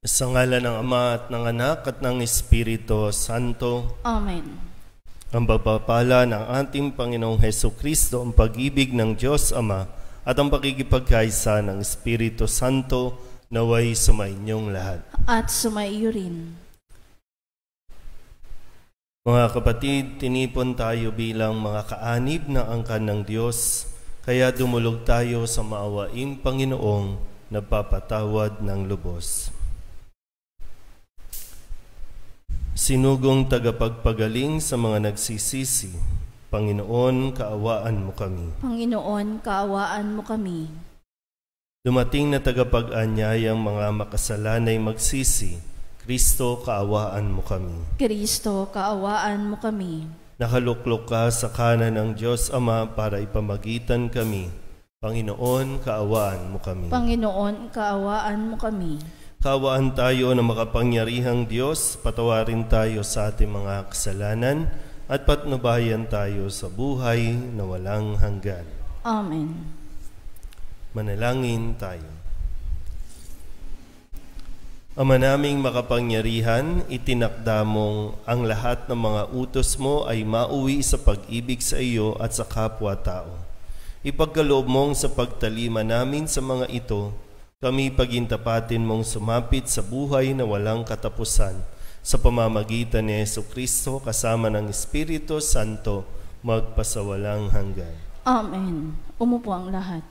Sa ngalan ng Ama at ng Anak at ng Espiritu Santo. Amen. Ang pagpapala ng ating Panginoong Hesukristo, ang pag-ibig ng Diyos Ama at ang pakikipagkaisa ng Espiritu Santo naway sumainyong lahat. At sumaiyo rin. Mga kapatid, tinipon tayo bilang mga kaanib ng angkan ng Diyos, kaya dumulog tayo sa maawaing Panginoong nagpapatawad ng lubos. Sinugong tagapagpagaling sa mga nagsisisi, Panginoon, kaawaan mo kami. Panginoon, kaawaan mo kami. Dumating na tagapag-anyayang mga makasalanay magsisi, Kristo, kaawaan mo kami. Kristo, kaawaan mo kami. Nakaluklok ka sa kanan ng Diyos Ama para ipamagitan kami. Panginoon, kaawaan mo kami. Panginoon, kaawaan mo kami. Kaawaan tayo ng makapangyarihang Diyos, patawarin tayo sa ating mga kasalanan at patnubayan tayo sa buhay na walang hanggan. Amen. Manalangin tayo. Ama naming makapangyarihan, itinakda mong ang lahat ng mga utos mo ay mauwi sa pag-ibig sa iyo at sa kapwa-tao. Ipagkaloob mong sa pagtalima namin sa mga ito, kami pagintapatin mong sumapit sa buhay na walang katapusan sa pamamagitan ni Jesucristo kasama ng Espiritu Santo magpasawalang hanggan. Amen. Umupo ang lahat.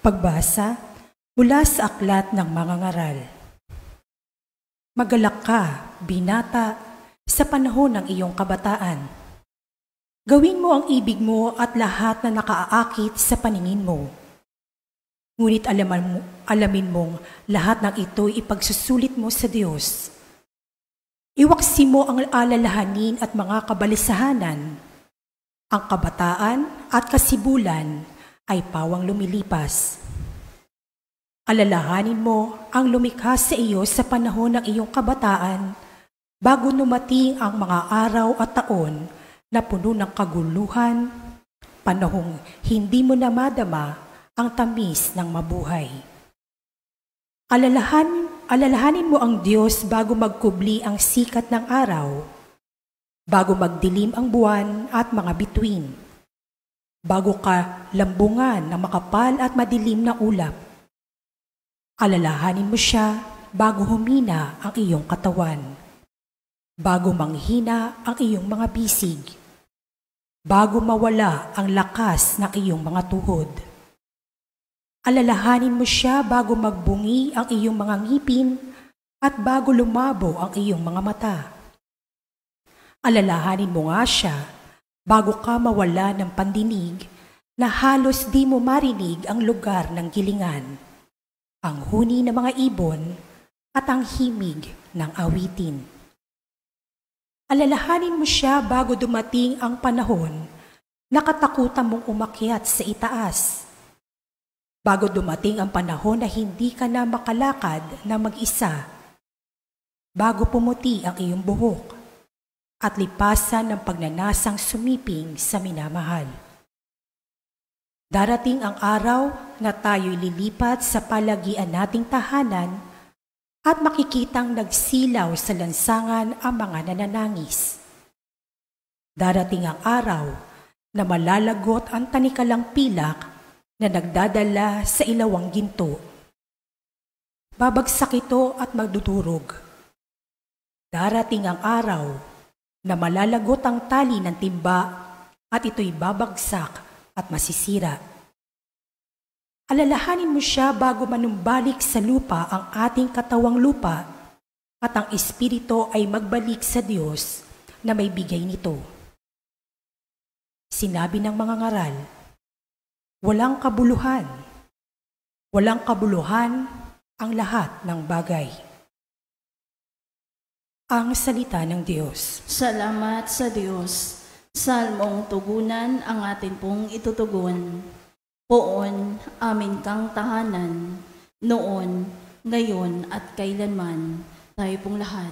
Pagbasa mula sa aklat ng mga ngaral. Magalak ka, binata, sa panahon ng iyong kabataan. Gawin mo ang ibig mo at lahat na nakaaakit sa paningin mo. Ngunit alamin mong lahat ng ito'y ipagsusulit mo sa Diyos. Iwaksi mo ang alalahanin at mga kabalisahanan. Ang kabataan at kasibulan ay pawang lumilipas. Alalahanin mo ang lumikha sa iyo sa panahon ng iyong kabataan bago dumating ang mga araw at taon na puno ng kaguluhan, panahong hindi mo na madama ang tamis ng mabuhay. Alalahanin mo ang Diyos bago magkubli ang sikat ng araw, bago magdilim ang buwan at mga bituin, bago ka lambungan ng makapal at madilim na ulap. Alalahanin mo siya bago humina ang iyong katawan, bago manghina ang iyong mga bisig, bago mawala ang lakas ng iyong mga tuhod. Alalahanin mo siya bago magbungi ang iyong mga ngipin at bago lumabo ang iyong mga mata. Alalahanin mo nga siya bago ka mawala ng pandinig na halos di mo marinig ang lugar ng gilingan, ang huni ng mga ibon at ang himig ng awitin. Alalahanin mo siya bago dumating ang panahon na katakutan mong umakyat sa itaas, bago dumating ang panahon na hindi ka na makalakad na mag-isa, bago pumuti ang iyong buhok at lipasan ng pagnanasang sumiping sa minamahal. Darating ang araw na tayo'y lilipat sa palagian nating tahanan at makikitang nagsilaw sa lansangan ang mga nananangis. Darating ang araw na malalagot ang tanikalang pilak na nagdadala sa ilawang ginto. Babagsak ito at magdudurog. Darating ang araw na malalagot ang tali ng timba at ito'y babagsak at masisira. Alalahanin mo siya bago manumbalik sa lupa ang ating katawang lupa at ang espiritu ay magbalik sa Diyos na may bigay nito. Sinabi ng mga ngaral, walang kabuluhan ang lahat ng bagay. Ang salita ng Diyos. Salamat sa Diyos. Salmong tugunan ang atin pong itutugon. Poon, amin kang tahanan, noon, ngayon at kailanman. Tayo pong lahat.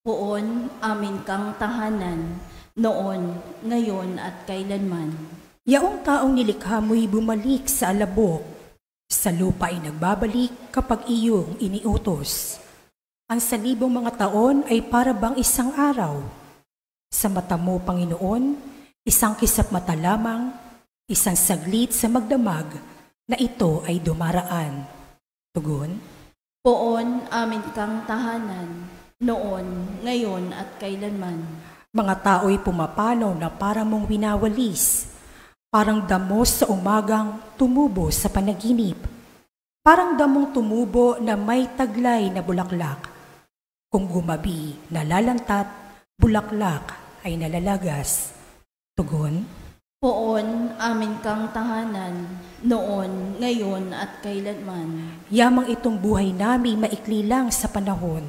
Poon, amin kang tahanan, noon, ngayon at kailanman. Yaong taong nilikha mo'y bumalik sa alabok, sa lupa ay nagbabalik kapag iyong iniutos. Ang salibong mga taon ay para bang isang araw. Sa mata mo, Panginoon, isang kisap mata lamang, isang saglit sa magdamag na ito ay dumaraan. Tugon, Poon, amin kang tahanan, noon, ngayon at kailanman. mga tao'y pumapanaw na para mong winawalis, parang damo sa umagang tumubo sa panaginip, parang damong tumubo na may taglay na bulaklak. Kung gumabi, nalalantat, bulaklak ay nalalagas. Tugon, Poon, amin kang tahanan, noon, ngayon at kailanman. yamang itong buhay namin maikli lang sa panahon.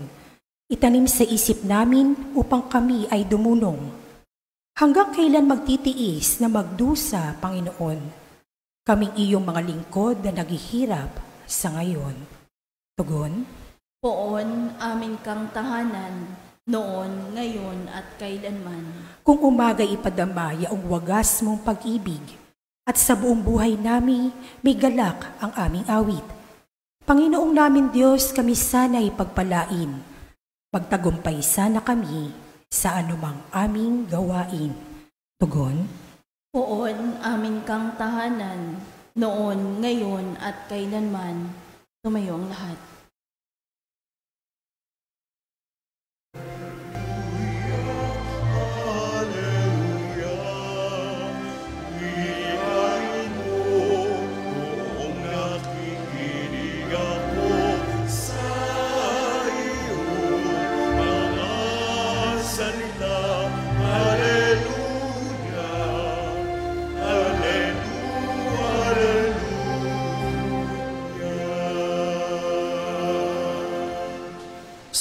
Itanim sa isip namin upang kami ay dumunong. Hanggang kailan magtitiis na magdusa, Panginoon? Kaming iyong mga lingkod na naghihirap sa ngayon. Tugon, Poon, amin kang tahanan, noon, ngayon at kailanman. kung umaga'y ipadama yaong wagas mong pag-ibig, at sa buong buhay namin may galak ang aming awit. Panginoong namin Diyos, kami sana'y pagpalain. Magtagumpay sana kami sa anumang aming gawain. Tugon, Poon, amin kang tahanan, noon, ngayon at kailanman. Tumayo ang lahat.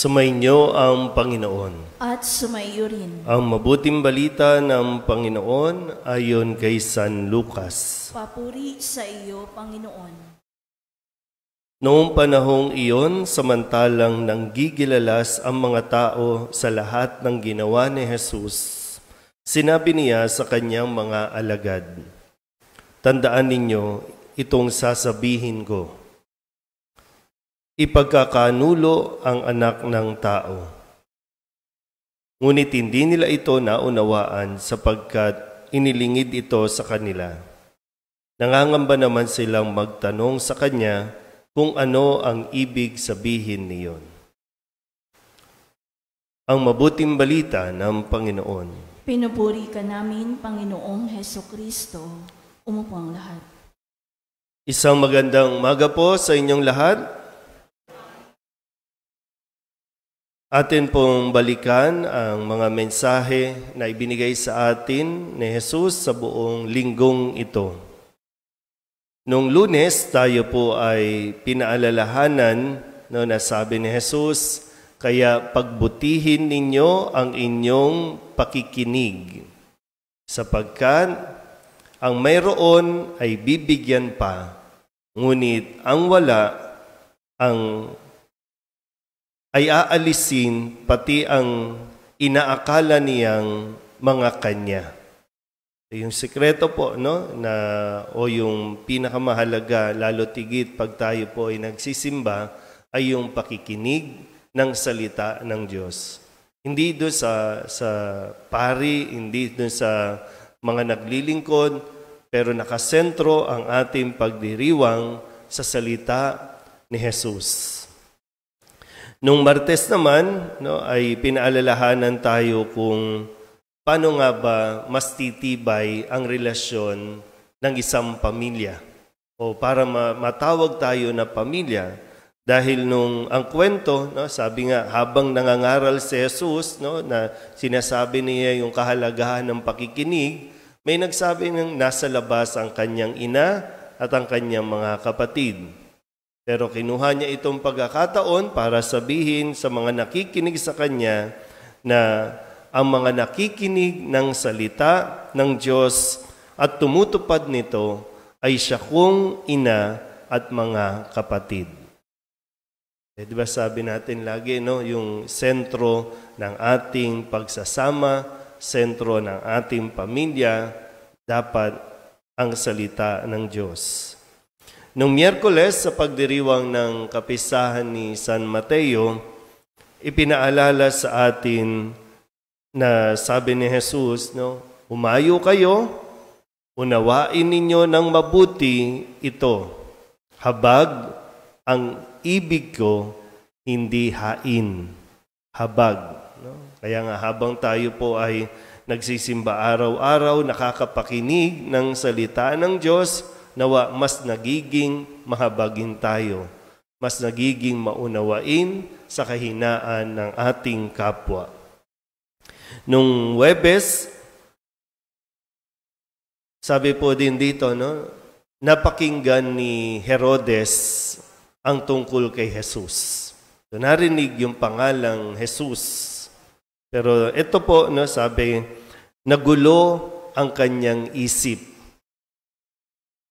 Sumainyo ang Panginoon. At sumaiyo rin. Ang mabuting balita ng Panginoon ayon kay San Lucas. Papuri sa iyo, Panginoon. Noong panahong iyon, samantalang nanggigilalas ang mga tao sa lahat ng ginawa ni Jesus, sinabi niya sa kanyang mga alagad, "Tandaan ninyo itong sasabihin ko. Ipagkakanulo ang anak ng tao. Ngunit hindi nila ito naunawaan sapagkat inilingid ito sa kanila. Nangangamba naman silang magtanong sa kanya kung ano ang ibig sabihin niyon." Ang mabuting balita ng Panginoon. Pinupuri ka namin, Panginoong Hesukristo. Umupo ang lahat. Isang magandang umaga po sa inyong lahat. Atin pong balikan ang mga mensahe na ibinigay sa atin ni Jesus sa buong linggong ito. Noong Lunes, tayo po ay pinaalalahanan na sabi ni Jesus, "Kaya pagbutihin ninyo ang inyong pakikinig, sapagkat ang mayroon ay bibigyan pa, ngunit ang wala ay aalisin pati ang inaakala niyang mga kanya." Yung sikreto po, no, o yung pinakamahalaga, lalo tigit pag tayo po ay nagsisimba, ay yung pakikinig ng salita ng Diyos. Hindi doon sa pari, hindi doon sa mga naglilingkod, pero nakasentro ang ating pagdiriwang sa salita ni Jesus. Nung Martes naman, no, ay pinaalalahanan tayo kung paano nga ba mas titibay ang relasyon ng isang pamilya o para matawag tayo na pamilya. Dahil ang kwento, no, sabi nga habang nangangaral si Jesus, no, na sinasabi niya yung kahalagahan ng pakikinig, may nagsabi ng nasa labas ang kanyang ina at ang kanyang mga kapatid. Pero kinuha niya itong pagkakataon para sabihin sa mga nakikinig sa kanya na ang mga nakikinig ng salita ng Diyos at tumutupad nito ay siya kong ina at mga kapatid. Di ba sabi natin lagi, no, yung sentro ng ating pagsasama, sentro ng ating pamilya, dapat ang salita ng Diyos. Noong Miyerkules sa pagdiriwang ng kapistahan ni San Mateo, ipinaalala sa atin na sabi ni Jesus, no, umayo kayo, unawain ninyo ng mabuti ito, habag ang ibig ko, hindi hain. Habag. No? Kaya nga habang tayo po ay nagsisimba araw-araw, nakakapakinig ng salita ng Diyos, nawa mas nagiging mahabagin tayo, mas nagiging maunawain sa kahinaan ng ating kapwa. Nung Huwebes, sabi po din dito, no, napakinggan ni Herodes ang tungkol kay Jesus. So, narinig yung pangalang Jesus. Pero ito po, no, sabi, nagulo ang kanyang isip.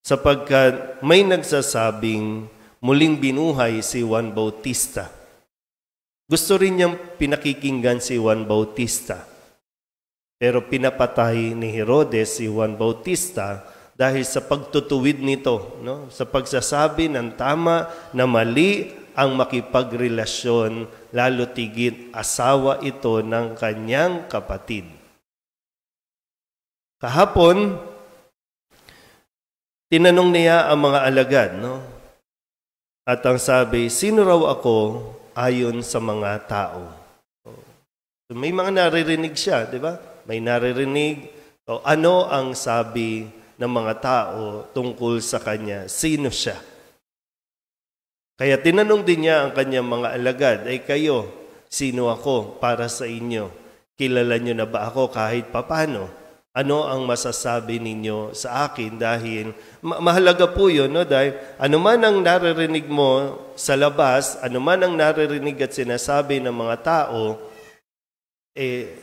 Sapagkat may nagsasabing muling binuhay si Juan Bautista. Gusto rin niyang pinakikinggan si Juan Bautista. Pero pinapatay ni Herodes si Juan Bautista dahil sa pagtutuwid nito, no? Sa pagsasabi ng tama na mali ang makipagrelasyon, lalo tigit asawa ito ng kanyang kapatid. Kahapon, tinanong niya ang mga alagad, no? At ang sabi, sino raw ako ayon sa mga tao? So, may mga naririnig siya, di ba? May naririnig. So, ano ang sabi ng mga tao tungkol sa kanya? Sino siya? Kaya tinanong din niya ang kanyang mga alagad, ay kayo, sino ako para sa inyo? Kilala niyo na ba ako kahit papano? Ano ang masasabi ninyo sa akin? Dahil mahalaga po yun, no? Dahil anuman ang naririnig mo sa labas, anuman ang naririnig at sinasabi ng mga tao,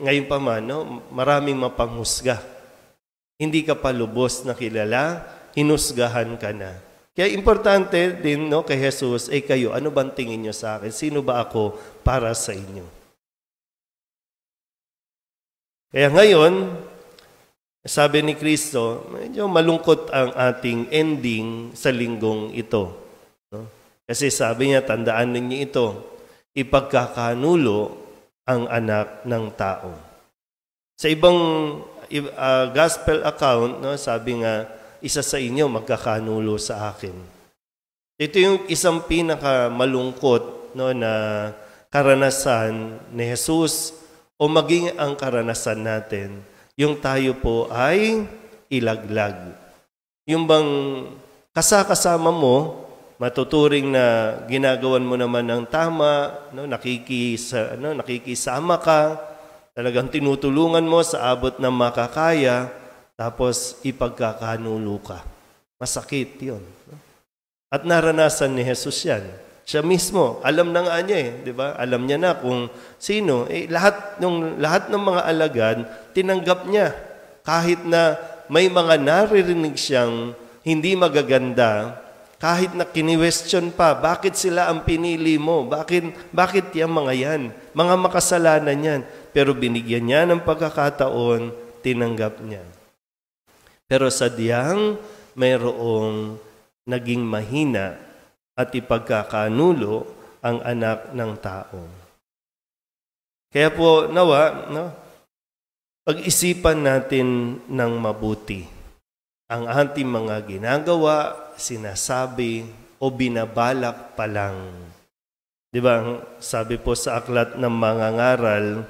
ngayon pa man, no? Maraming mapanghusga. Hindi ka pa lubos na kilala, hinusgahan ka na. Kaya importante din, no, kay Jesus, kayo, ano bang tingin nyo sa akin? Sino ba ako para sa inyo? Kaya ngayon, sabi ni Kristo, medyo malungkot ang ating ending sa linggong ito. No? Kasi sabi niya, tandaan ninyo ito, ipagkakanulo ang anak ng tao. Sa ibang gospel account, no, sabi nga, isa sa inyo magkakanulo sa akin. Ito yung isang pinakamalungkot, no, na karanasan ni Jesus o maging ang karanasan natin. Yung tayo po ay ilaglag. Yung bang kasama mo, matuturing na ginagawan mo naman ng tama, no, nakikisama ka, talagang tinutulungan mo sa abot ng makakaya, tapos ipagkakanulo ka. Masakit yun. No? At naranasan ni Jesus yan. Siya mismo, alam na nga niya di ba? Alam niya na kung sino. Lahat ng mga alagad, tinanggap niya. Kahit na may mga naririnig siyang hindi magaganda, kahit na kini-question pa, bakit sila ang pinili mo? Bakit yung mga yan? Mga makasalanan yan. Pero binigyan niya ng pagkakataon, tinanggap niya. Pero sadyang mayroong naging mahina at ipagkakanulo ang anak ng tao. Kaya po, nawa, no, pag-isipan natin ng mabuti ang ating mga ginagawa, sinasabi o binabalak pa lang. Di ba? Sabi po sa aklat ng mangangaral,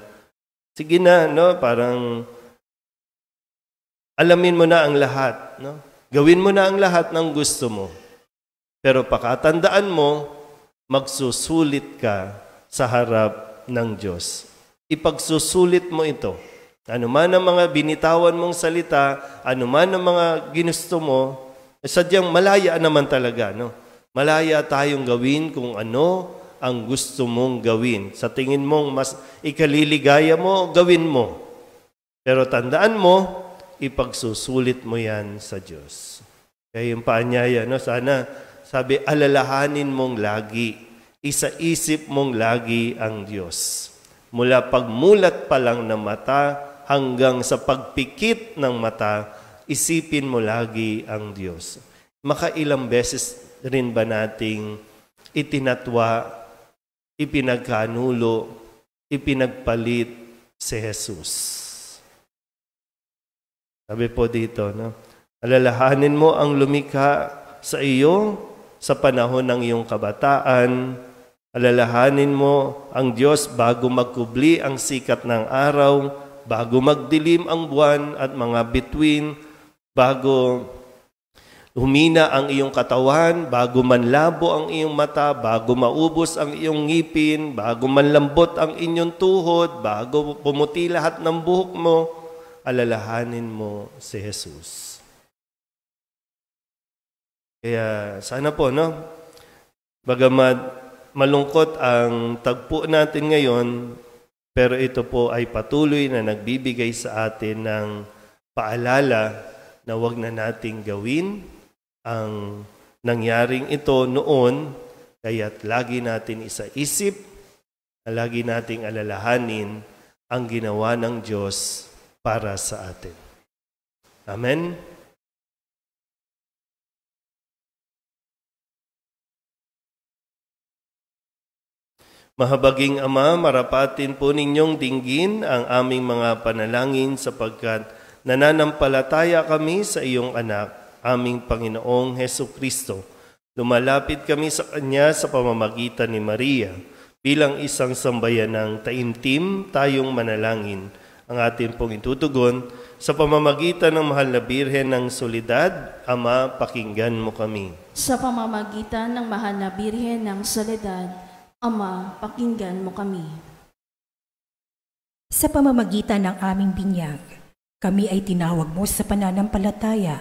sige na, no, parang alamin mo na ang lahat, no? Gawin mo na ang lahat ng gusto mo. Pero pakatandaan mo, magsusulit ka sa harap ng Diyos. Ipagsusulit mo ito. Ano man ang mga binitawan mong salita, ano man ang mga ginusto mo, sadyang malaya naman talaga, no? Malaya tayong gawin kung ano ang gusto mong gawin. Sa tingin mong mas ikaliligaya mo, gawin mo. Pero tandaan mo, ipagsusulit mo yan sa Diyos. Kaya yung paanyaya, no? Sana, sabi, alalahanin mong lagi, isaisip mong lagi ang Diyos. Mula pagmulat pa lang ng mata hanggang sa pagpikit ng mata, isipin mo lagi ang Diyos. Makailang beses rin ba nating itinatwa, ipinagkanulo, ipinagpalit si Jesus? Sabi po dito, no? Alalahanin mo ang lumikha sa iyo sa panahon ng iyong kabataan. Alalahanin mo ang Diyos bago magkubli ang sikat ng araw, bago magdilim ang buwan at mga bituin, bago humina ang iyong katawan, bago manlabo ang iyong mata, bago maubos ang iyong ngipin, bago manlambot ang inyong tuhod, bago pumuti lahat ng buhok mo, alalahanin mo si Jesus. Kaya sana po, no? Bagamat malungkot ang tagpo natin ngayon, pero ito po ay patuloy na nagbibigay sa atin ng paalala na wag na nating gawin ang nangyaring ito noon, kaya't lagi natin isaisip, lagi nating alalahanin ang ginawa ng Diyos para sa atin. Amen? Mahabaging Ama, marapatin po ninyong dinggin ang aming mga panalangin sapagkat nananampalataya kami sa iyong anak, aming Panginoong Hesukristo. Lumalapit kami sa Kanya sa pamamagitan ni Maria. Bilang isang sambayanang taimtim, tayong manalangin. Ang ating pong itutugon sa pamamagitan ng Mahal na Birhen ng Soledad. Ama, pakinggan mo kami. Sa pamamagitan ng Mahal na Birhen ng Soledad, Ama, pakinggan mo kami. Sa pamamagitan ng aming binyag, kami ay tinawag mo sa pananampalataya.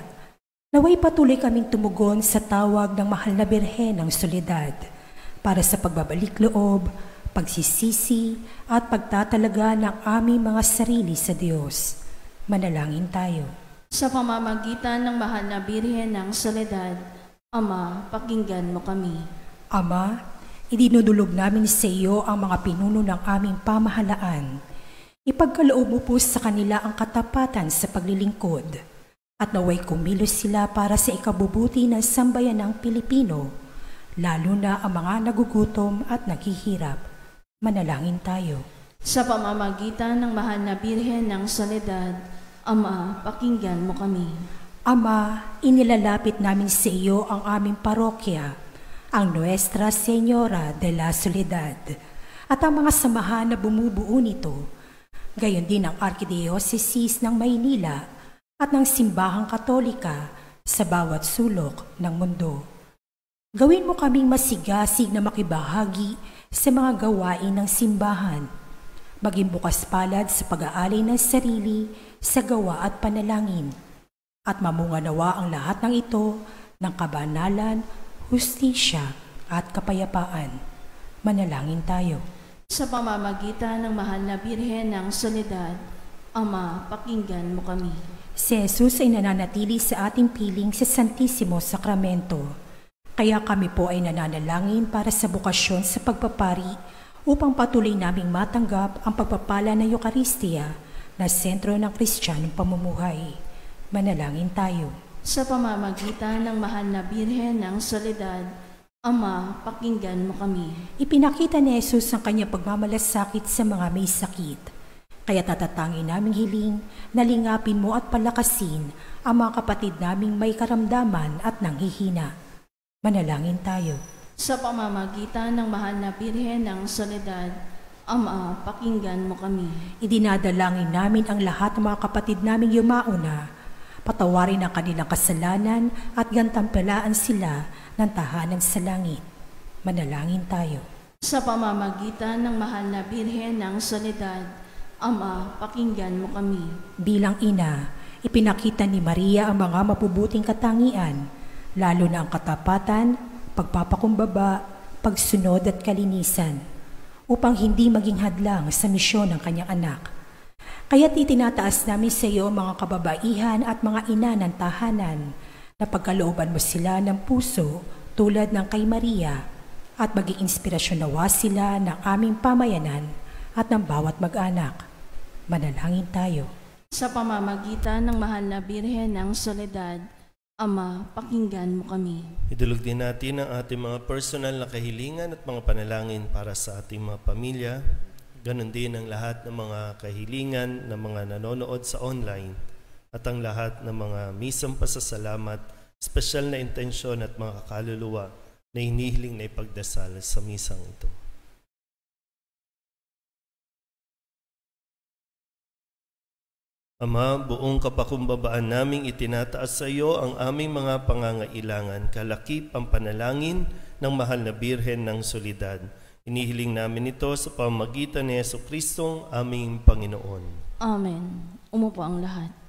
Naway patuloy kaming tumugon sa tawag ng Mahal na Birhen ng Soledad para sa pagbabalik loob, pagsisisi at pagtatalaga ng aming mga sarili sa Diyos. Manalangin tayo. Sa pamamagitan ng Mahal na Birhen ng Soledad, Ama, pakinggan mo kami. Ama, idinudulog namin sa iyo ang mga pinuno ng aming pamahalaan. Ipagkaloob mo po sa kanila ang katapatan sa paglilingkod at naway kumilos sila para sa ikabubuti ng sambayanang Pilipino, lalo na ang mga nagugutom at naghihirap. Manalangin tayo. Sa pamamagitan ng Mahal na Birhen ng Soledad, Ama, pakinggan mo kami. Ama, inilalapit namin sa iyo ang aming parokya, ang Nuestra Señora de la Soledad, at ang mga samahan na bumubuo nito, gayon din ang Arkidiocese ng Maynila at ng Simbahang Katolika sa bawat sulok ng mundo. Gawin mo kaming masigasig na makibahagi sa mga gawain ng simbahan, maging bukas palad sa pag-aalay ng sarili sa gawa at panalangin, at mamunganawa ang lahat ng ito ng kabanalan, hustisya at kapayapaan. Manalangin tayo. Sa pamamagitan ng Mahal na Birhen ng Soledad, Ama, pakinggan mo kami. Si Jesus ay nananatili sa ating piling sa Santisimo Sakramento. Kaya kami po ay nananalangin para sa bukasyon sa pagpapari upang patuloy naming matanggap ang pagpapala ng Eucharistia na sentro ng Kristiyanong pamumuhay. Manalangin tayo. Sa pamamagitan ng Mahal na Birhen ng Soledad, Ama, pakinggan mo kami. Ipinakita ni Jesus ang kanyang pagmamalasakit sa mga may sakit. Kaya tatatangin naming hiling na lingapin mo at palakasin ang mga kapatid naming may karamdaman at nanghihina. Manalangin tayo. Sa pamamagitan ng Mahal na Birhen ng Soledad, Ama, pakinggan mo kami. Idinadalangin namin ang lahat ng mga kapatid naming yumauna. Patawarin ang kanilang kasalanan at gantampalaan sila ng tahanan sa langit. Manalangin tayo. Sa pamamagitan ng Mahal na Birhen ng Soledad, Ama, pakinggan mo kami. Bilang ina, ipinakita ni Maria ang mga mapubuting katangian, lalo na ang katapatan, pagpapakumbaba, pagsunod at kalinisan upang hindi maging hadlang sa misyon ng kanyang anak. Kaya't itinataas namin sa iyo mga kababaihan at mga ina ng tahanan na pagkalooban mo sila ng puso tulad ng kay Maria at maging inspirasyon nawa sila ng aming pamayanan at ng bawat mag-anak. Manalangin tayo. Sa pamamagitan ng mahal na Birhen ng Soledad, Ama, pakinggan mo kami. Idulog din natin ang ating mga personal na kahilingan at mga panalangin para sa ating mga pamilya. Ganon din ang lahat ng mga kahilingan ng mga nanonood sa online at ang lahat ng mga misang pasasalamat, espesyal na intensyon at mga kaluluwa na hinihiling na ipagdasal sa misang ito. Ama, buong kapakumbabaan naming itinataas sa iyo ang aming mga pangangailangan, kalakip ang panalangin ng mahal na Birhen ng Soledad. Inihiling namin ito sa pamamagitan ni Jesucristo, aming Panginoon. Amen. Umupo ang lahat.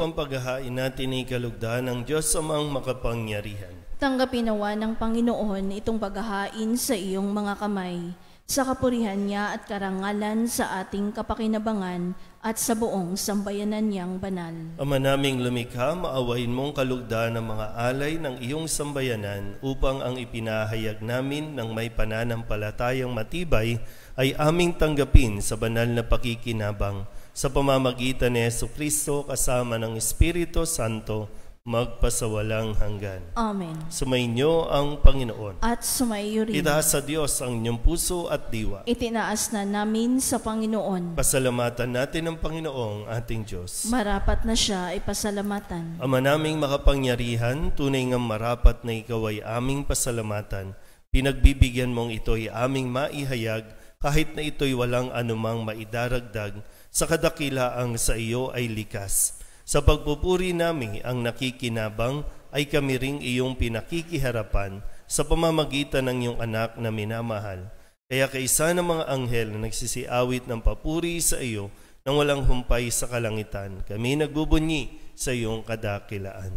ang paghahain natin ay kalugdan ng Diyos Amang makapangyarihan. Tanggapin nawa ng Panginoon itong paghahain sa iyong mga kamay, sa kapurihan niya at karangalan sa ating kapakinabangan at sa buong sambayanan niyang banal. Ama naming lumikha, maawain mong kalugdan ng mga alay ng iyong sambayanan upang ang ipinahayag namin ng may pananampalatayang matibay ay aming tanggapin sa banal na pakikinabang sa pamamagitan ni Jesucristo kasama ng Espiritu Santo magpasawalang hanggan. Amen. Sumainyo ang Panginoon. At sumaiyo rin. Itaas sa Diyos ang inyong puso at diwa. Itinaas na namin sa Panginoon. Pasalamatan natin ang Panginoong ating Diyos. Marapat na siya ay pasalamatan. Ama naming makapangyarihan, tunay ngang marapat na ikaw ay aming pasalamatan. Pinagbibigyan mong ito'y aming maihayag kahit na ito'y walang anumang maidaragdag sa kadakilaang sa iyo ay likas. Sa pagpupuri namin ang nakikinabang ay kami ring iyong pinakikiharapan sa pamamagitan ng iyong anak na minamahal. Kaya kaisa ng mga anghel na nagsisiawit ng papuri sa iyo nang walang humpay sa kalangitan, kami nagbubunyi sa iyong kadakilaan.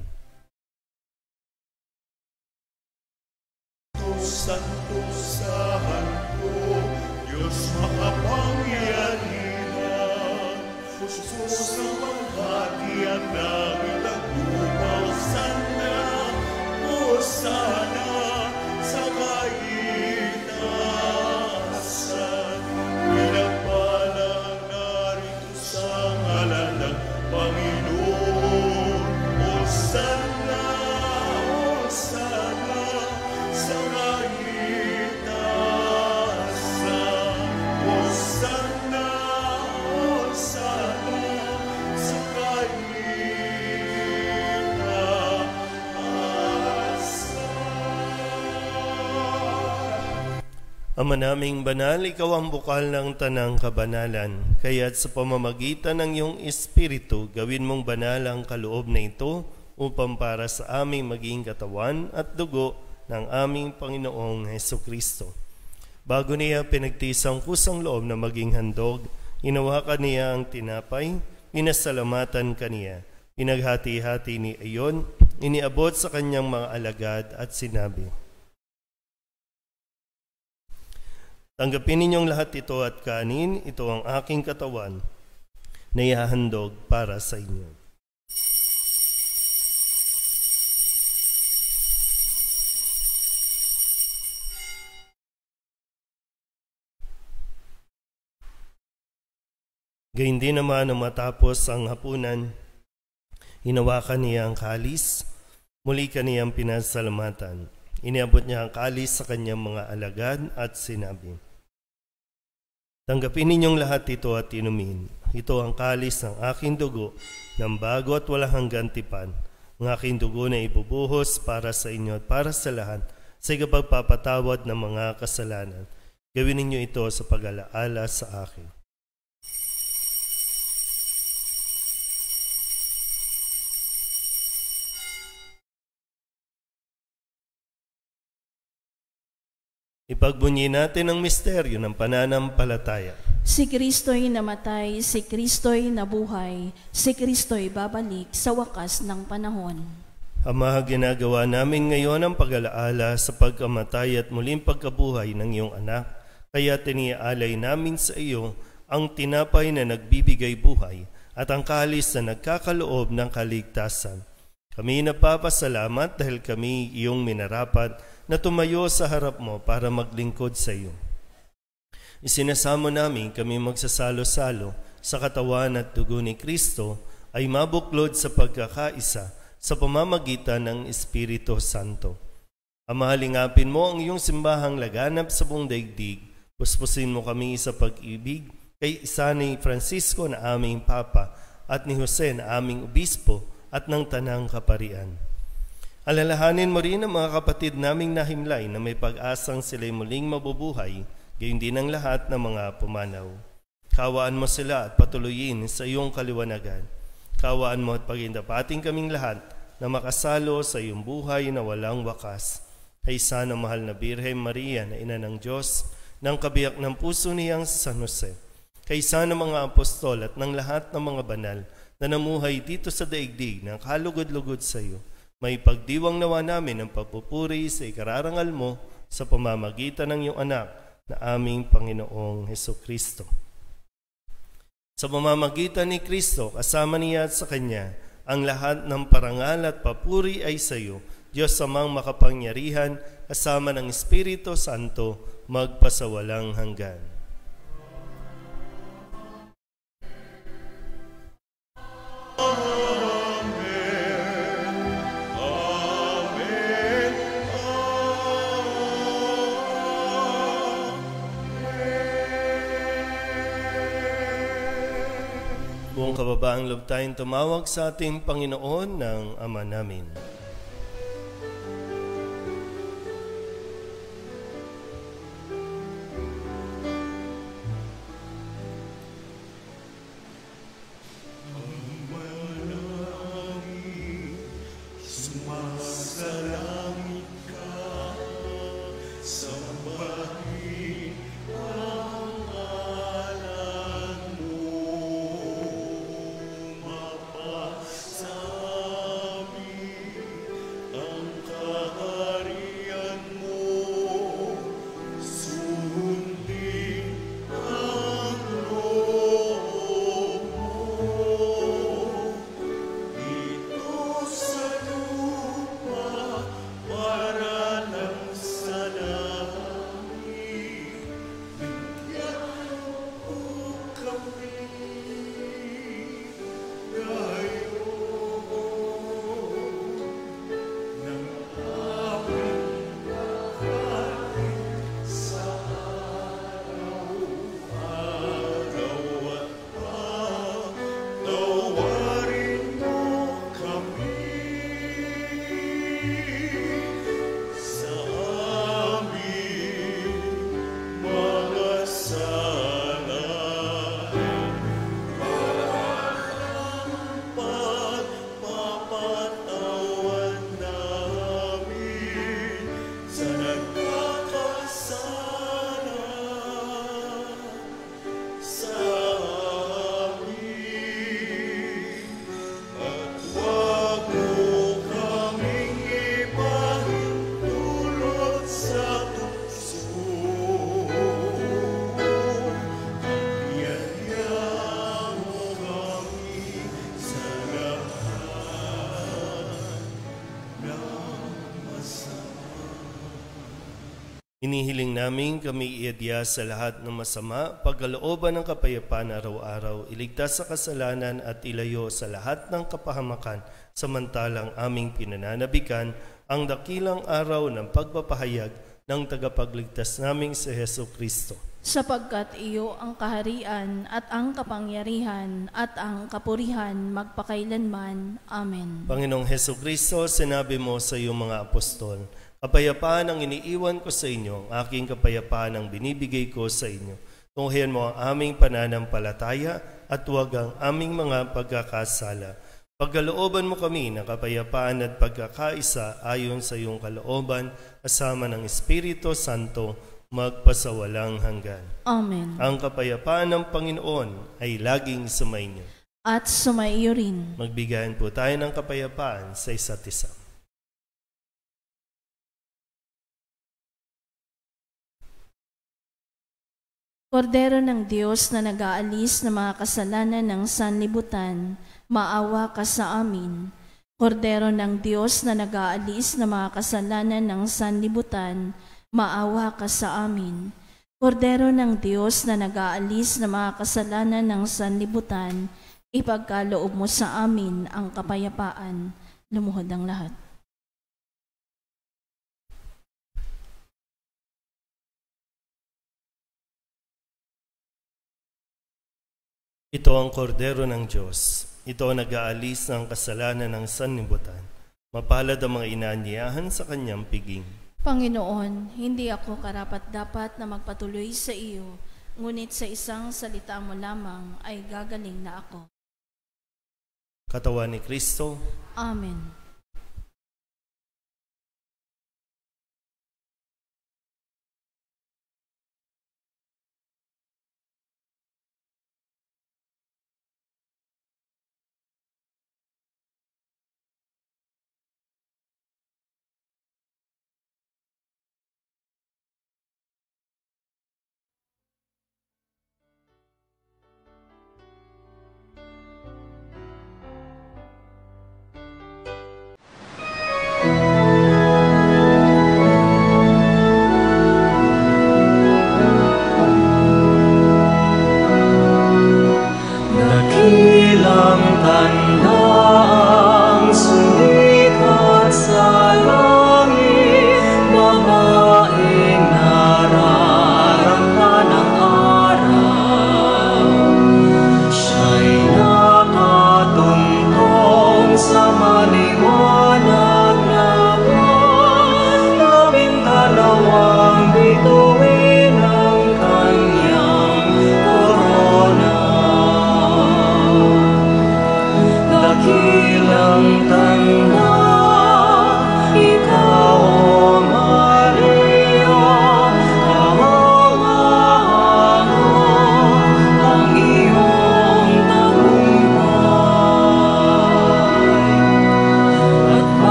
Santo, Santo, Diyos makapangyarihan, Diyos na maghati at nagtagupaw sana, o sana sa kaitaasan. Pinagpalang narito sa ngalan ng Panginoon, o Hosanna, Hosanna sa kaitaasan. Ama naming banal, ikaw ang bukal ng tanang kabanalan. Kaya't sa pamamagitan ng iyong Espiritu, gawin mong banal ang kaloob na ito upang para sa aming maging katawan at dugo ng aming Panginoong Hesukristo. Bago niya pinagtisang kusang loob na maging handog, inawakan niya ang tinapay, pinasalamatan kaniya, pinaghati-hati ni iyon, iniabot sa kanyang mga alagad at sinabi, "Tanggapin ninyong lahat ito at kanin, ito ang aking katawan na ihahandog para sa inyo." Gayun din naman nang matapos ang hapunan, hinawakan niya ang kalis, muli kaniyang pinasalamatan. Iniabot niya ang kalis sa kanyang mga alagad at sinabi, "Tanggapin ninyong lahat ito at inumin. Ito ang kalis ng aking dugo, ng bago at walang hanggang tipan. Ang aking dugo na ibubuhos para sa inyo at para sa lahat sa ikapagpapatawad ng mga kasalanan. Gawin ninyo ito sa pag-alaala sa akin." Ipagbunyi natin ang misteryo ng pananampalataya. Si Kristo'y namatay, si Kristo'y nabuhay, si Kristo'y babalik sa wakas ng panahon. Ama, ginagawa namin ngayon ang pag-alaala sa pagkamatay at muling pagkabuhay ng iyong anak. Kaya tiniaalay namin sa iyo ang tinapay na nagbibigay buhay at ang kalis na nagkakaloob ng kaligtasan. Kami napapasalamat dahil kami iyong minarapat na tumayo sa harap mo para maglingkod sa iyo. Isinasamo namin kami magsasalo-salo sa katawan at dugo ni Kristo ay mabuklod sa pagkakaisa sa pamamagitan ng Espiritu Santo. Ama, halingapin mo ang iyong simbahang laganap sa buong daigdig. Puspusin mo kami sa pag-ibig kay isa ni Francisco na aming Papa at ni Jose na aming Obispo at ng Tanang Kaparian. Alalahanin mo rin ang mga kapatid naming nahimlay na may pag-asang sila'y muling mabubuhay, gayon din ang lahat ng mga pumanaw. Kawaan mo sila at patuloyin sa iyong kaliwanagan. Kawaan mo at pagindapating kaming lahat na makasalo sa iyong buhay na walang wakas. Kaysa ng mahal na Birhen Maria na Ina ng Diyos, ng kabiyak ng puso niyang San Jose, kaysa ng mga apostol at ng lahat ng mga banal na namuhay dito sa daigdig ng kalugod-lugod sa iyo, may pagdiwang nawa namin ang pagpupuri sa ikararangal mo sa pamamagitan ng iyong anak na aming Panginoong Hesukristo. Sa pamamagitan ni Kristo, kasama niya at sa Kanya, ang lahat ng parangal at papuri ay sa iyo, Diyos Amang makapangyarihan, kasama ng Espiritu Santo, magpasawalang hanggan. Buong kababaang loob tayong tumawag sa ating Panginoon ng Ama namin. Sumasalangit ka, sambahin ang ngalan mo, mapasabi Hinihiling namin kami iadya sa lahat ng masama, pagkalooban ng kapayapaan araw-araw, iligtas sa kasalanan at ilayo sa lahat ng kapahamakan, samantalang aming pinananabikan ang dakilang araw ng pagpapahayag ng tagapagligtas naming si Hesu Kristo. Sapagkat iyo ang kaharian at ang kapangyarihan at ang kapurihan magpakailanman. Amen. Panginoong Hesu Kristo, sinabi mo sa iyong mga apostol, kapayapaan ang iniiwan ko sa inyo, ang aking kapayapaan ang binibigay ko sa inyo. Tunghayan mo ang aming pananampalataya at huwag ang aming mga pagkakasala. Pagkalooban mo kami ng kapayapaan at pagkakaisa ayon sa iyong kalooban, kasama ng Espiritu Santo, magpasawalang hanggan. Amen. Ang kapayapaan ng Panginoon ay laging sumainyo. At sumaiyo rin. Magbigayan po tayo ng kapayapaan sa isa't isa. Kordero ng Diyos na nag-aalis ng mga kasalanan ng sanlibutan, maawa ka sa amin. Kordero ng Diyos na nag-aalis ng mga kasalanan ng sanlibutan, maawa ka sa amin. Kordero ng Diyos na nag-aalis ng mga kasalanan ng sanlibutan, ipagkaloob mo sa amin ang kapayapaan. Lumuhod ang lahat. Ito ang kordero ng Diyos. Ito ang nag-aalis ng kasalanan ng sanlibutan. Mapalad ang mga inaanyayahan sa kanyang piging. Panginoon, hindi ako karapat-dapat na magpatuloy sa iyo, ngunit sa isang salita mo lamang ay gagaling na ako. Katawan ni Kristo. Amen.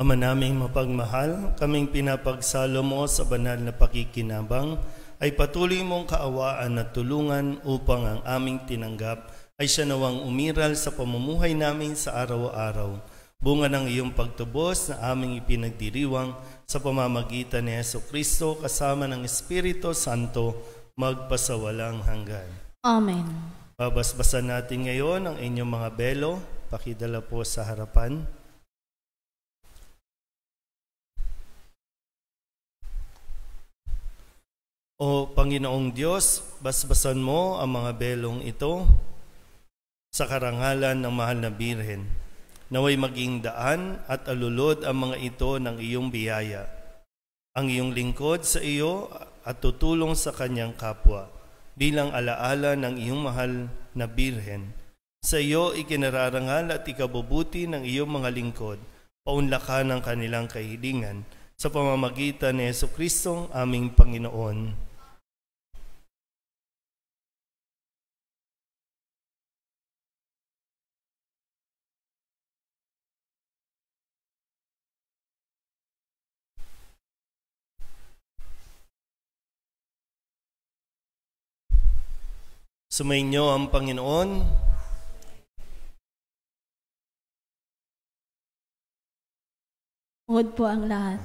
Ama naming mapagmahal, kaming pinapagsalo mo sa banal na pakikinabang, ay patuloy mong kaawaan at tulungan upang ang aming tinanggap ay siya nawang umiral sa pamumuhay namin sa araw-araw. Bunga ng iyong pagtubos na aming ipinagdiriwang sa pamamagitan ni Jesucristo kasama ng Espiritu Santo magpasawalang hanggan. Amen. Babasbasan natin ngayon ang inyong mga belo. Pakidala po sa harapan. O Panginoong Diyos, basbasan mo ang mga belong ito sa karangalan ng mahal na Birhen. Naway maging daan at alulod ang mga ito ng iyong biyaya. Ang iyong lingkod sa iyo at tutulong sa kanyang kapwa bilang alaala ng iyong mahal na Birhen. Sa iyo ikinararangal at ikabubuti ng iyong mga lingkod, paunlakan ang kanilang kahilingan sa pamamagitan ni Jesucristo aming Panginoon. Sumainyo ang Panginoon. Huwag po ang lahat.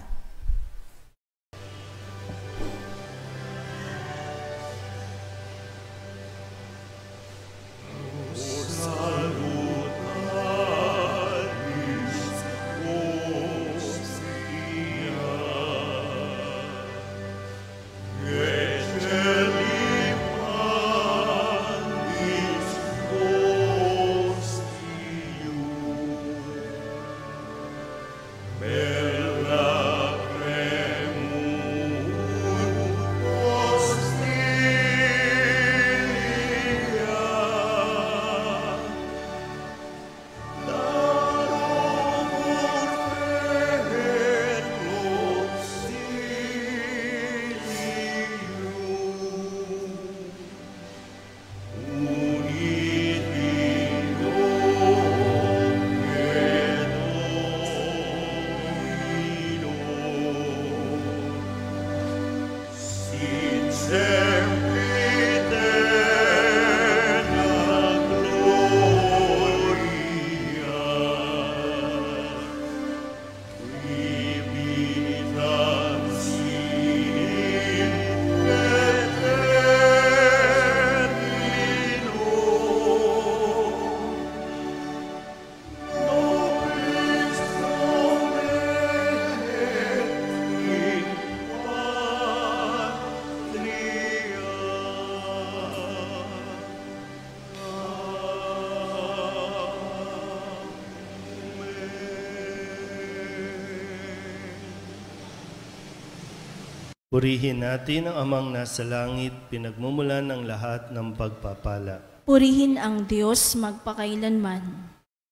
Purihin natin ang Amang nasa langit, pinagmumulan ng lahat ng pagpapala. Purihin ang Diyos magpakailanman.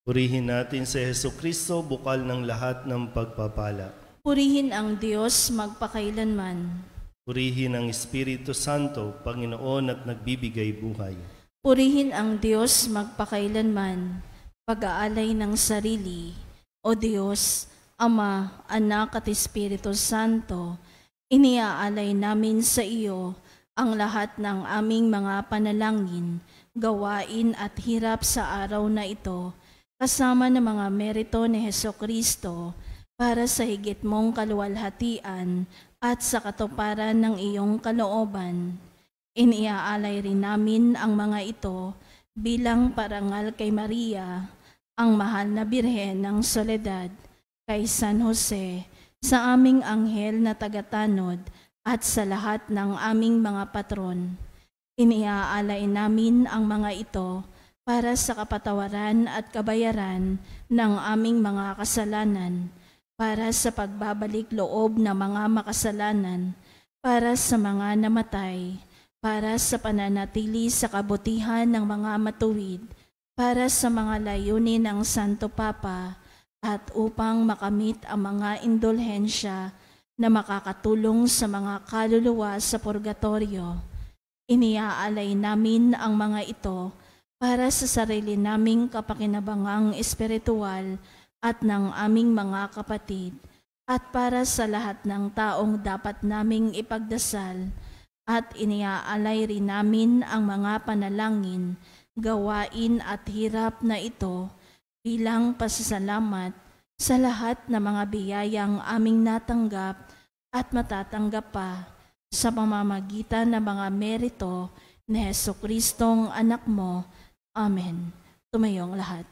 Purihin natin si Jesucristo, bukal ng lahat ng pagpapala. Purihin ang Diyos magpakailanman. Purihin ang Espiritu Santo, Panginoon at nagbibigay buhay. Purihin ang Diyos magpakailanman. Pag-aalay ng sarili, O Diyos, Ama, Anak at Espiritu Santo, iniaalay namin sa iyo ang lahat ng aming mga panalangin, gawain at hirap sa araw na ito, kasama ng mga merito ni Jesucristo para sa higit mong kaluwalhatian at sa katuparan ng iyong kalooban. Iniaalay rin namin ang mga ito bilang parangal kay Maria, ang mahal na Birhen ng Soledad, kay San Jose, sa aming anghel na tagatanod at sa lahat ng aming mga patron. Iniaalay namin ang mga ito para sa kapatawaran at kabayaran ng aming mga kasalanan, para sa pagbabalik loob ng mga makasalanan, para sa mga namatay, para sa pananatili sa kabutihan ng mga matuwid, para sa mga layunin ng Santo Papa, at upang makamit ang mga indulhensya na makakatulong sa mga kaluluwa sa purgatorio. Iniaalay namin ang mga ito para sa sarili naming kapakinabangang espiritual at ng aming mga kapatid, at para sa lahat ng taong dapat naming ipagdasal, at iniaalay rin namin ang mga panalangin, gawain at hirap na ito bilang pasasalamat sa lahat ng mga biyayang aming natanggap at matatanggap pa sa pamamagitan ng mga merito ni Jesucristong anak mo. Amen. Tumayong lahat.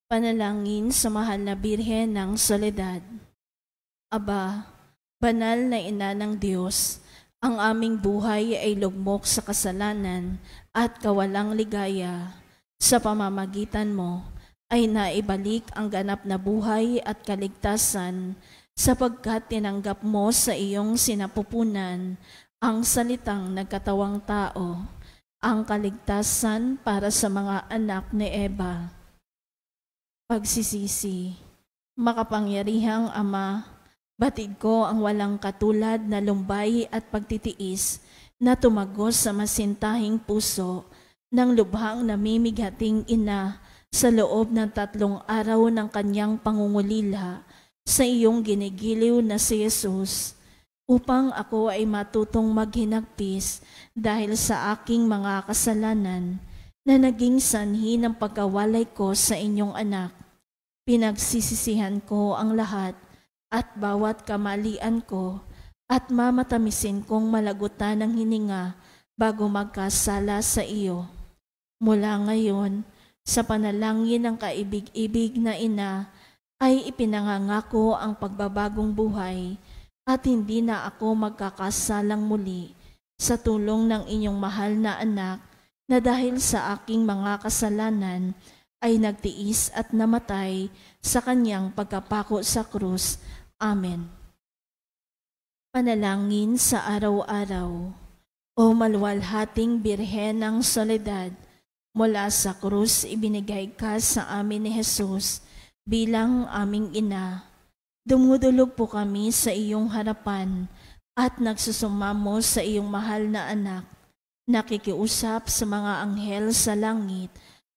Panalangin sa mahal na Birhen ng Soledad. Aba, banal na ina ng Diyos, ang aming buhay ay lugmok sa kasalanan at kawalang ligaya. Sa pamamagitan mo ay naibalik ang ganap na buhay at kaligtasan sapagkat tinanggap mo sa iyong sinapupunan ang salitang nagkatawang tao, ang kaligtasan para sa mga anak ni Eva. Pagsisisi. Makapangyarihang Ama, batid ko ang walang katulad na lumbay at pagtitiis na tumagos sa masintahing puso ng lubhang namimighating ina sa loob ng 3 araw ng kanyang pangungulila sa iyong ginigiliw na si Jesus, upang ako ay matutong maghinagpis dahil sa aking mga kasalanan na naging sanhi ng pagkawalay ko sa inyong anak. Pinagsisisihan ko ang lahat at bawat kamalian ko at mamatamisin kong malagutan ng hininga bago magkasala sa iyo. Mula ngayon, sa panalangin ng kaibig-ibig na ina, ay ipinangangako ang pagbabagong buhay at hindi na ako magkakasalang muli sa tulong ng inyong mahal na anak na dahil sa aking mga kasalanan ay nagtiis at namatay sa kanyang pagkapako sa krus. Amen. Panalangin sa araw-araw. O maluwalhating Birhen ng Soledad, mula sa krus ibinigay ka sa amin ni Jesus bilang aming ina. Dumudulog po kami sa iyong harapan at nagsusumamo sa iyong mahal na anak. Nakikiusap sa mga anghel sa langit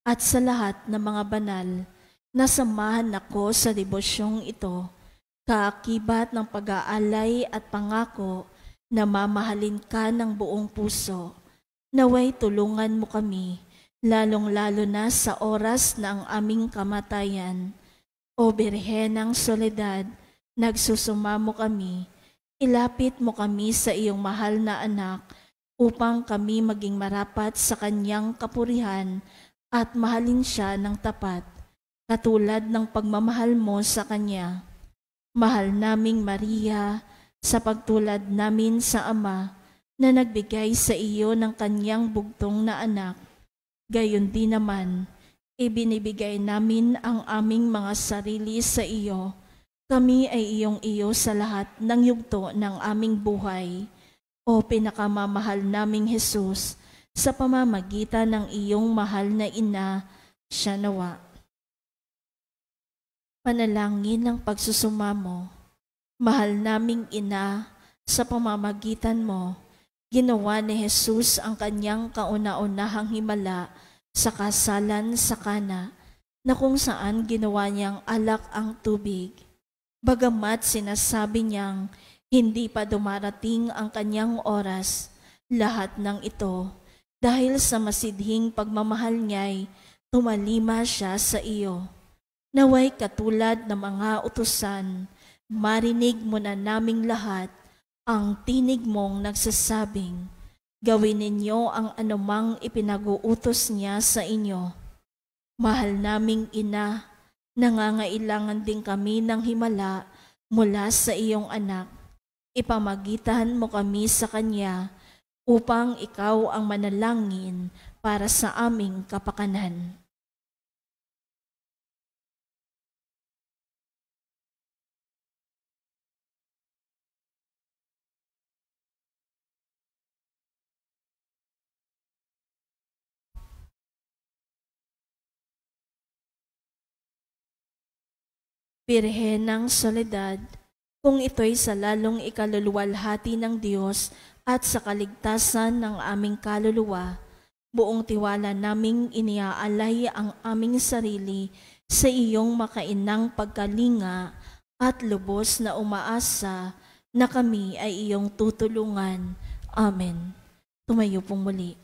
at sa lahat ng mga banal, nasamahan ako sa debosyong ito, kaakibat ng pag-aalay at pangako na mamahalin ka ng buong puso. Naway tulungan mo kami, lalong-lalo na sa oras na ang aming kamatayan. O Birhen ng Soledad, nagsusumamo kami, ilapit mo kami sa iyong mahal na anak upang kami maging marapat sa kanyang kapurihan at mahalin siya ng tapat, katulad ng pagmamahal mo sa kanya. Mahal naming Maria, sa pagtulad namin sa Ama na nagbigay sa iyo ng kanyang bugtong na anak, gayon din naman, ibinibigay namin ang aming mga sarili sa iyo. Kami ay iyong-iyo sa lahat ng yugto ng aming buhay. O pinakamamahal naming Jesus, sa pamamagitan ng iyong mahal na ina, siya nawa. Panalangin ng pagsusumamo. Mahal naming ina, sa pamamagitan mo, ginawa ni Jesus ang kanyang kauna-unahang himala sa kasalan sa Kana, na kung saan ginawa niyang alak ang tubig. Bagamat sinasabi niyang hindi pa dumarating ang kanyang oras, lahat ng ito, dahil sa masidhing pagmamahal niya'y tumalima siya sa iyo. Naway katulad ng mga utusan, marinig mo na naming lahat ang tinig mong nagsasabing, gawin ninyo ang anumang ipinag-uutos niya sa inyo. Mahal naming ina, nangangailangan din kami ng himala mula sa iyong anak. Ipamagitan mo kami sa kanya upang ikaw ang manalangin para sa aming kapakanan. Birhen ng Soledad, kung ito'y sa lalong ikaluluwalhati ng Diyos at sa kaligtasan ng aming kaluluwa, buong tiwala naming iniaalay ang aming sarili sa iyong makainang pagkalinga at lubos na umaasa na kami ay iyong tutulungan. Amen. Tumayo pong muli.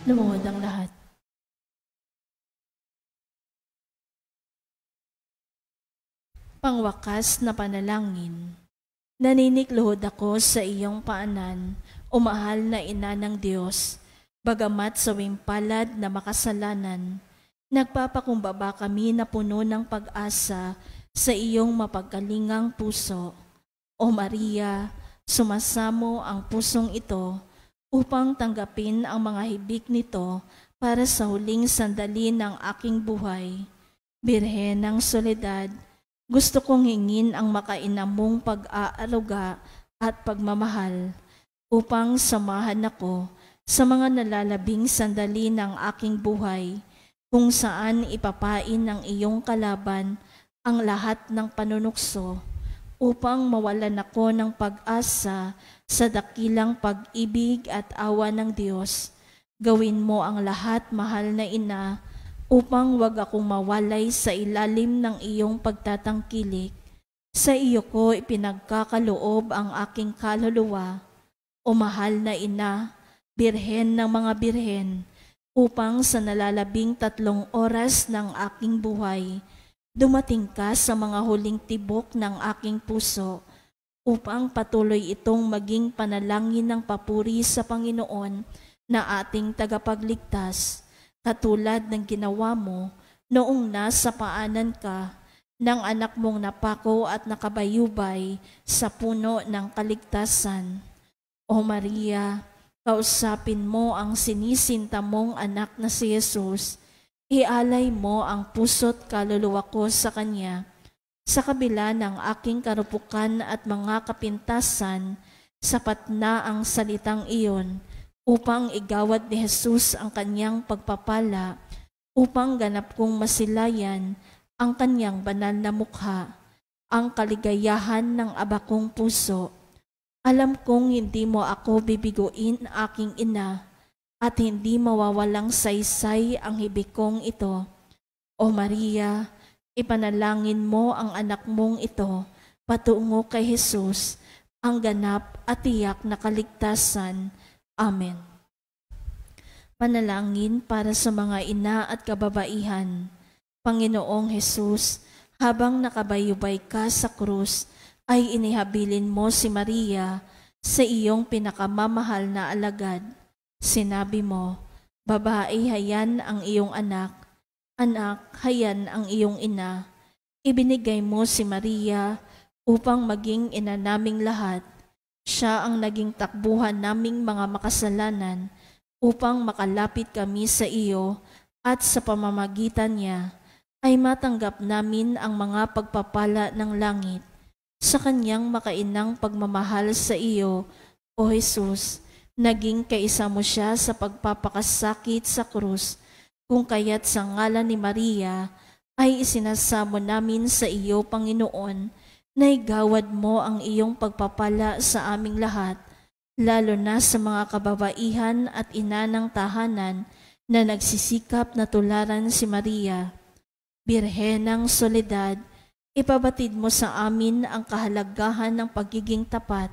Lumuhod ang lahat. Pangwakas na panalangin. Naninikluhod ako sa iyong paanan, o mahal na ina ng Diyos, bagamat sa wimpalad na makasalanan. Nagpapakumbaba kami na puno ng pag-asa sa iyong mapagkalingang puso. O Maria, sumasamo ang pusong ito upang tanggapin ang mga hibik nito para sa huling sandali ng aking buhay. Birhen ng Soledad, gusto kong hingin ang makainamong pag-aaruga at pagmamahal upang samahan ako sa mga nalalabing sandali ng aking buhay kung saan ipapain ng iyong kalaban ang lahat ng panunukso upang mawalan ako ng pag-asa sa dakilang pag-ibig at awa ng Diyos. Gawin mo ang lahat, mahal na ina, upang wag akong mawalay sa ilalim ng iyong pagtatangkilik. Sa iyo ko ipinagkakaloob ang aking kaluluwa, o mahal na ina, birhen ng mga birhen, upang sa nalalabing 3 oras ng aking buhay, dumating ka sa mga huling tibok ng aking puso upang patuloy itong maging panalangin ng papuri sa Panginoon na ating tagapagligtas, katulad ng ginawa mo noong nasa paanan ka ng anak mong napako at nakabayubay sa puno ng kaligtasan. O Maria, kausapin mo ang sinisinta mong anak na si Jesus. Ialay mo ang puso't kaluluwa ko sa Kanya. Sa kabila ng aking karupukan at mga kapintasan, sapat na ang salitang iyon upang igawad ni Jesus ang Kanyang pagpapala, upang ganap kong masilayan ang Kanyang banal na mukha, ang kaligayahan ng abakong puso. Alam kong hindi mo ako bibiguin, aking ina, at hindi mawawalang saysay ang hibik kong ito. O Maria, ipanalangin mo ang anak mong ito patungo kay Jesus, ang ganap at tiyak na kaligtasan. Amen. Panalangin para sa mga ina at kababaihan. Panginoong Jesus, habang nakabayubay ka sa krus, ay inihabilin mo si Maria sa iyong pinakamamahal na alagad. Sinabi mo, babae, hayan ang iyong anak, anak, hayan ang iyong ina. Ibinigay mo si Maria upang maging ina naming lahat. Siya ang naging takbuhan naming mga makasalanan upang makalapit kami sa iyo, at sa pamamagitan niya ay matanggap namin ang mga pagpapala ng langit. Sa kanyang makainang pagmamahal sa iyo, O Jesus, naging kaisa mo siya sa pagpapakasakit sa krus, kung kaya't sa ngalan ni Maria ay isinasamo namin sa iyo, Panginoon, na igawad mo ang iyong pagpapala sa aming lahat, lalo na sa mga kababaihan at ina ng tahanan na nagsisikap na tularan si Maria. Birhen ng Soledad, ipabatid mo sa amin ang kahalagahan ng pagiging tapat,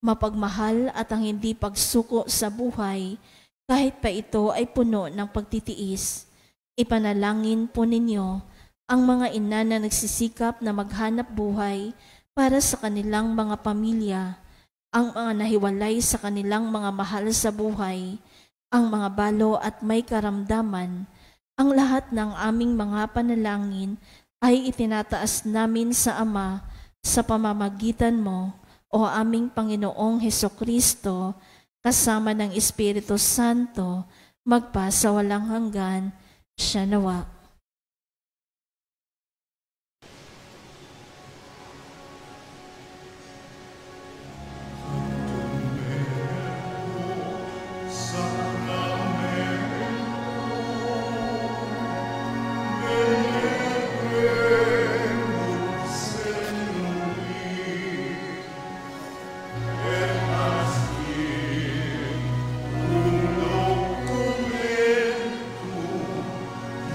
mapagmahal at ang hindi pagsuko sa buhay, kahit pa ito ay puno ng pagtitiis. Ipanalangin po ninyo ang mga ina na nagsisikap na maghanap buhay para sa kanilang mga pamilya, ang mga nahiwalay sa kanilang mga mahal sa buhay, ang mga balo at may karamdaman. Ang lahat ng aming mga panalangin ay itinataas namin sa Ama sa pamamagitan mo, o aming Panginoong Hesukristo, kasama ng Espiritu Santo, magpa sa walang hanggan. Siya nawa.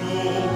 No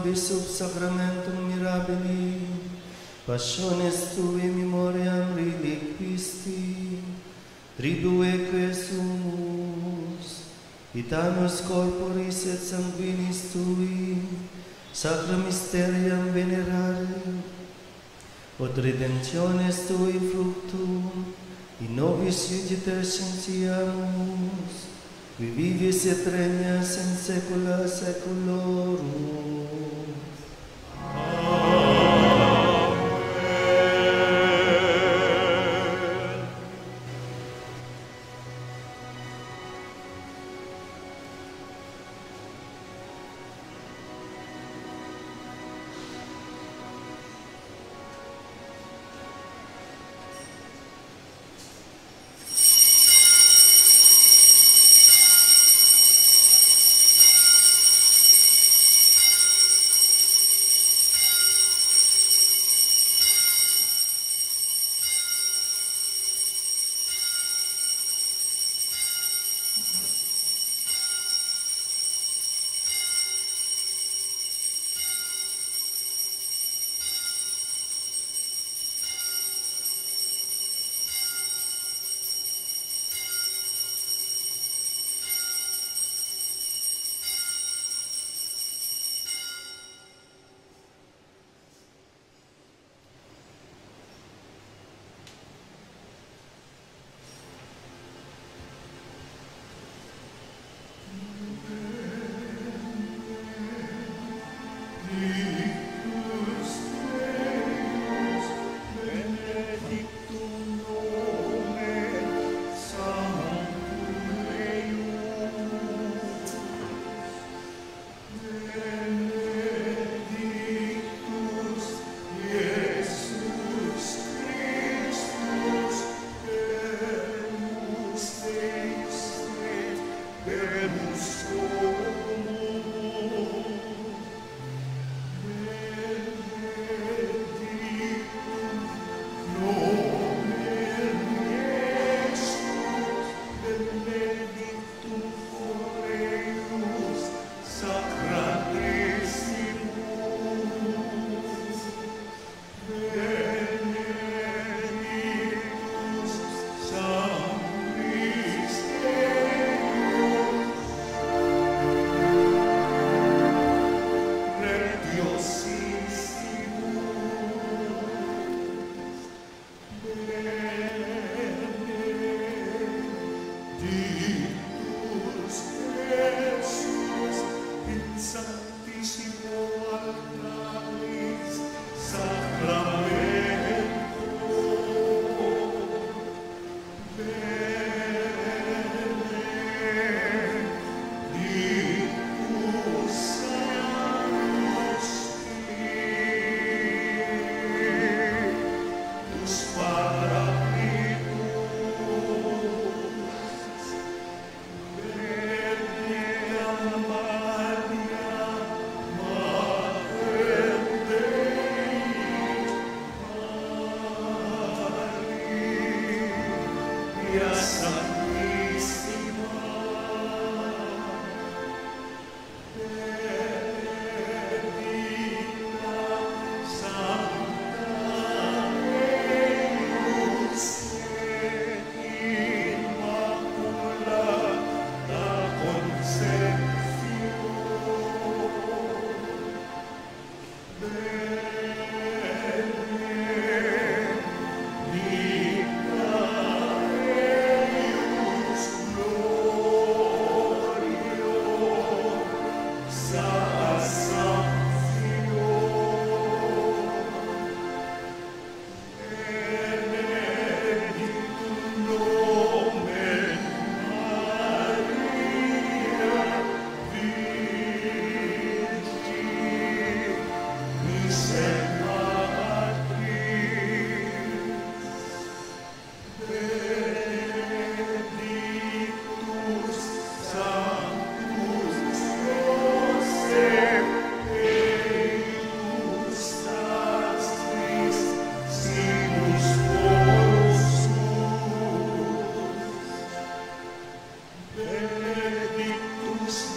nobis sub sacramentum mirabili, passiones tui memoriam reliquisti, tribueque sumus, itanus corporis et sanguinis tui, sacra mysterium venerare, od redemptiones tui fructum, in nobis iugiter scientiamus, qui vivis et regnas in saecula saeculorum.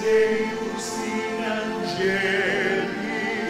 Deus in angeli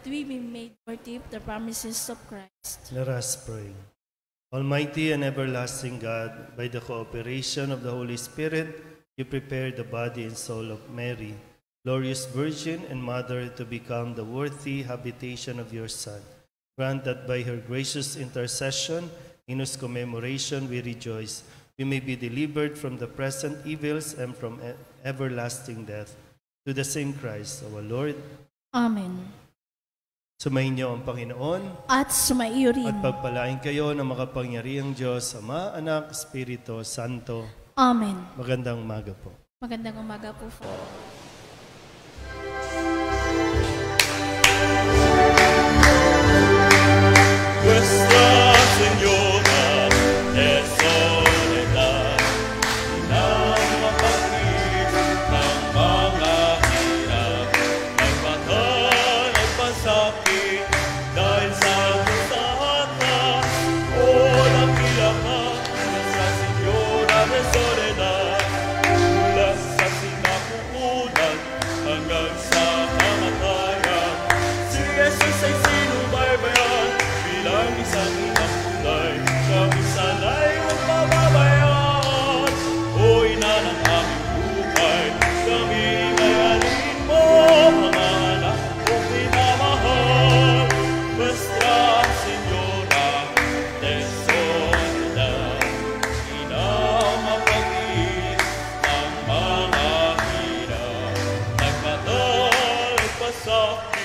we be made worthy of the promises of Christ. Let us pray. Almighty and everlasting God, by the cooperation of the Holy Spirit, you prepared the body and soul of Mary, glorious Virgin and Mother, to become the worthy habitation of your Son. Grant that by her gracious intercession, in whose commemoration we rejoice, we may be delivered from the present evils and from everlasting death. To the same Christ, our Lord. Amen. Sumayin niyo ang Panginoon At sumaiyo rin. at pagpalain kayo ng makapangyarihang Diyos, Ama, Anak, Espiritu Santo. Amen. Magandang umaga po. Magandang umaga po, Father. Nuestra Señora de Soledad, nang mapagis ng mga hirap, nagmahal at pasakit dahil sa kasalanan. O nakila ka, Nuestra Señora de Soledad, mula sa sinapupunan hanggang sa kamatayan. Si Jesus ay sinubaybayan bilang isang inang kulay, kami sana'y magpapabayaan. O ina ng aming buhay, kami mayanin mo, mga anak kong pinamahal. Nuestra Señora de Soledad, ina mapag-is ng mga hirap, nagmatal at pasak